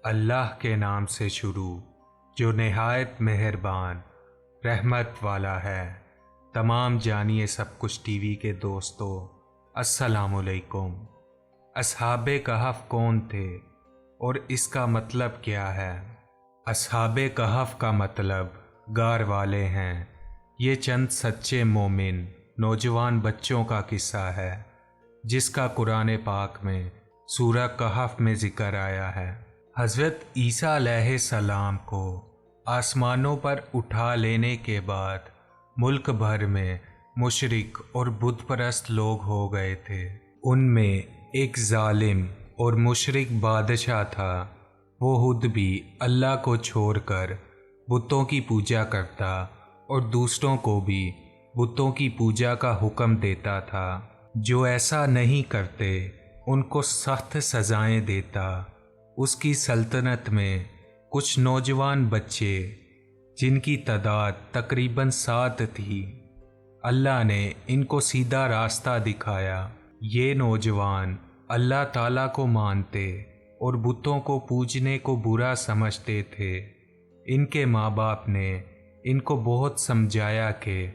اللہ کے نام سے شروع جو نہایت مہربان رحمت والا ہے۔ تمام جانیے سب کچھ ٹی وی کے دوستوں، السلام علیکم۔ اصحاب کہف کون تھے اور اس کا مطلب کیا ہے؟ اصحاب کہف کا مطلب غار والے ہیں۔ یہ چند سچے مومن نوجوان بچوں کا قصہ ہے جس کا قرآن پاک میں سورہ کہف میں ذکر آیا ہے۔ حضرت عیسیٰ علیہ السلام کو آسمانوں پر اٹھا لینے کے بعد ملک بھر میں مشرک اور بت پرست لوگ ہو گئے تھے۔ ان میں ایک ظالم اور مشرک بادشاہ تھا۔ وہ خود بھی اللہ کو چھوڑ کر بتوں کی پوجا کرتا اور دوسروں کو بھی بتوں کی پوجا کا حکم دیتا تھا۔ جو ایسا نہیں کرتے ان کو سخت سزائیں دیتا۔ اس کی سلطنت میں کچھ نوجوان بچے جن کی تعداد تقریباً 7 تھی، اللہ نے ان کو سیدھا راستہ دکھایا۔ یہ نوجوان اللہ تعالیٰ کو مانتے اور بتوں کو پوجنے کو برا سمجھتے تھے۔ ان کے ماں باپ نے ان کو بہت سمجھایا کہ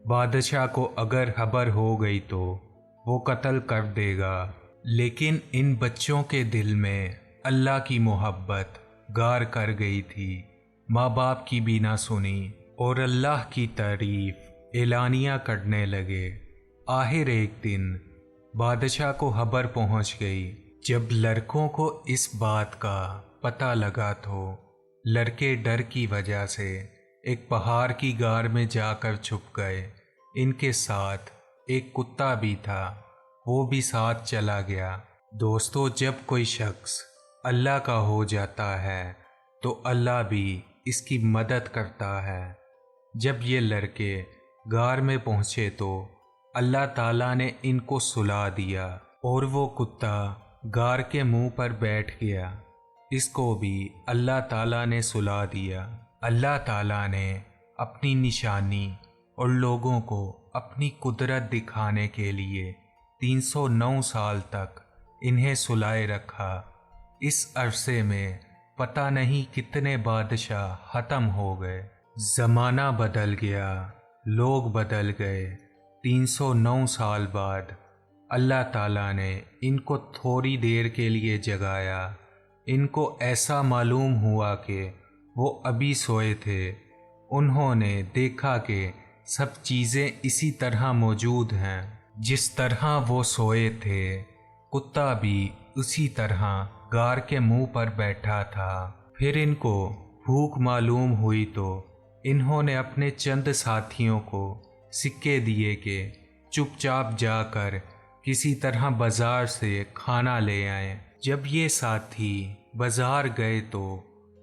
بادشاہ کو اگر خبر ہو گئی تو وہ قتل کر دے گا، لیکن ان بچوں کے دل میں اللہ کی محبت غار کر گئی تھی۔ ماں باپ کی بھی نہ سنی اور اللہ کی تعریف اعلانیہ کرنے لگے۔ آخر ایک دن بادشاہ کو خبر پہنچ گئی۔ جب لڑکوں کو اس بات کا پتہ لگا تو لڑکے ڈر کی وجہ سے ایک پہاڑ کی غار میں جا کر چھپ گئے۔ ان کے ساتھ ایک کتا بھی تھا، وہ بھی ساتھ چلا گیا۔ دوستو، جب کوئی شخص اللہ کا ہو جاتا ہے تو اللہ بھی اس کی مدد کرتا ہے۔ جب یہ لڑکے غار میں پہنچے تو اللہ تعالیٰ نے ان کو سلا دیا اور وہ کتا غار کے منہ پر بیٹھ گیا۔ اس کو بھی اللہ تعالیٰ نے سلا دیا۔ اللہ تعالیٰ نے اپنی نشانی اور لوگوں کو اپنی قدرت دکھانے کے لیے 309 سال تک انہیں سلائے رکھا۔ اس عرصے میں پتہ نہیں کتنے بادشاہ ختم ہو گئے۔ زمانہ بدل گیا، لوگ بدل گئے۔ 309 سال بعد اللہ تعالیٰ نے ان کو تھوڑی دیر کے لیے جگایا۔ ان کو ایسا معلوم ہوا کہ وہ ابھی سوئے تھے۔ انہوں نے دیکھا کہ سب چیزیں اسی طرح موجود ہیں جس طرح وہ سوئے تھے۔ کتا بھی اسی طرح غار کے منہ پر بیٹھا تھا۔ پھر ان کو بھوک معلوم ہوئی تو انہوں نے اپنے چند ساتھیوں کو سکے دیے کہ چپ چاپ جا کر کسی طرح بازار سے کھانا لے آئیں۔ جب یہ ساتھی بازار گئے تو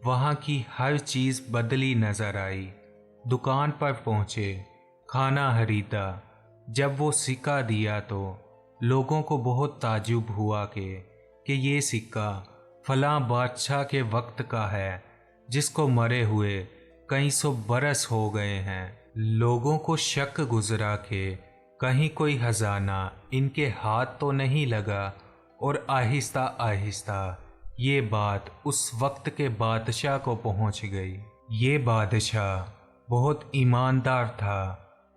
وہاں کی ہر چیز بدلی نظر آئی۔ دکان پر پہنچے، کھانا خریدا۔ جب وہ سکہ دیا تو لوگوں کو بہت تعجب ہوا کہ یہ سکہ فلاں بادشاہ کے وقت کا ہے جس کو مرے ہوئے کئی 100 برس ہو گئے ہیں۔ لوگوں کو شک گزرا کہ کہیں کوئی خزانہ ان کے ہاتھ تو نہیں لگا، اور آہستہ آہستہ یہ بات اس وقت کے بادشاہ کو پہنچ گئی۔ یہ بادشاہ بہت ایماندار تھا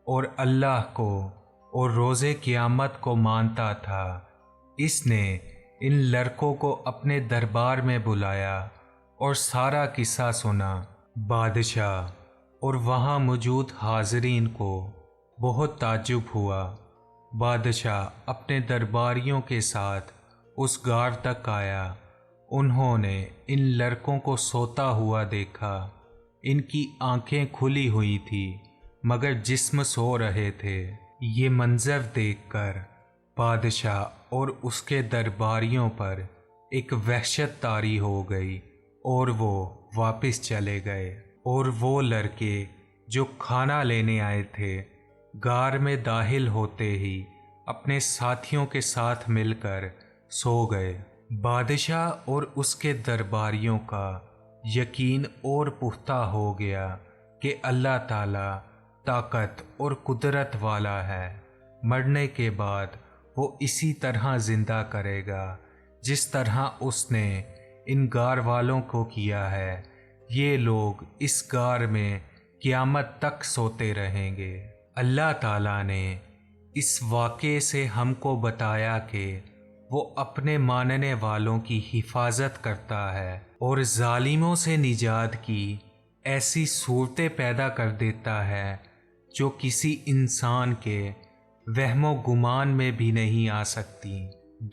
اور اللہ کو اور روز قیامت کو مانتا تھا۔ اس نے ان لڑکوں کو اپنے دربار میں بلایا اور سارا قصہ سنا۔ بادشاہ اور وہاں موجود حاضرین کو بہت تعجب ہوا۔ بادشاہ اپنے درباریوں کے ساتھ اس غار تک آیا۔ انہوں نے ان لڑکوں کو سوتا ہوا دیکھا۔ ان کی آنکھیں کھلی ہوئی تھی مگر جسم سو رہے تھے۔ یہ منظر دیکھ کر بادشاہ اور اس کے درباریوں پر ایک وحشت طاری ہو گئی اور وہ واپس چلے گئے۔ اور وہ لڑکے جو کھانا لینے آئے تھے غار میں داخل ہوتے ہی اپنے ساتھیوں کے ساتھ مل کر سو گئے۔ بادشاہ اور اس کے درباریوں کا یقین اور پختہ ہو گیا کہ اللہ تعالیٰ طاقت اور قدرت والا ہے۔ مرنے کے بعد وہ اسی طرح زندہ کرے گا جس طرح اس نے ان غار والوں کو کیا ہے، یہ لوگ اس غار میں قیامت تک سوتے رہیں گے۔ اللہ تعالیٰ نے اس واقعے سے ہم کو بتایا کہ وہ اپنے ماننے والوں کی حفاظت کرتا ہے اور ظالموں سے نجات کی ایسی صورتیں پیدا کر دیتا ہے جو کسی انسان کے وہم و گمان میں بھی نہیں آ سکتی۔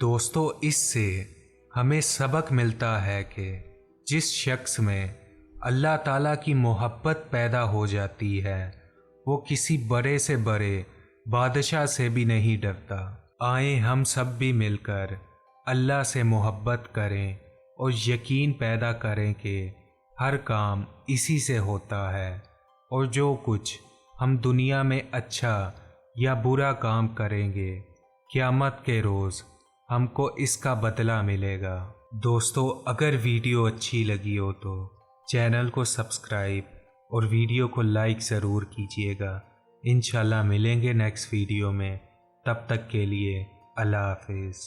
دوستو، اس سے ہمیں سبق ملتا ہے کہ جس شخص میں اللہ تعالیٰ کی محبت پیدا ہو جاتی ہے وہ کسی بڑے سے بڑے بادشاہ سے بھی نہیں ڈرتا۔ آئیں ہم سب بھی مل کر اللہ سے محبت کریں اور یقین پیدا کریں کہ ہر کام اسی سے ہوتا ہے، اور جو کچھ ہم دنیا میں اچھا یا برا کام کریں گے قیامت کے روز ہم کو اس کا بدلہ ملے گا۔ دوستو، اگر ویڈیو اچھی لگی ہو تو چینل کو سبسکرائب اور ویڈیو کو لائک ضرور کیجیے گا۔ انشاءاللہ ملیں گے نیکسٹ ویڈیو میں، تب تک کے لیے اللہ حافظ۔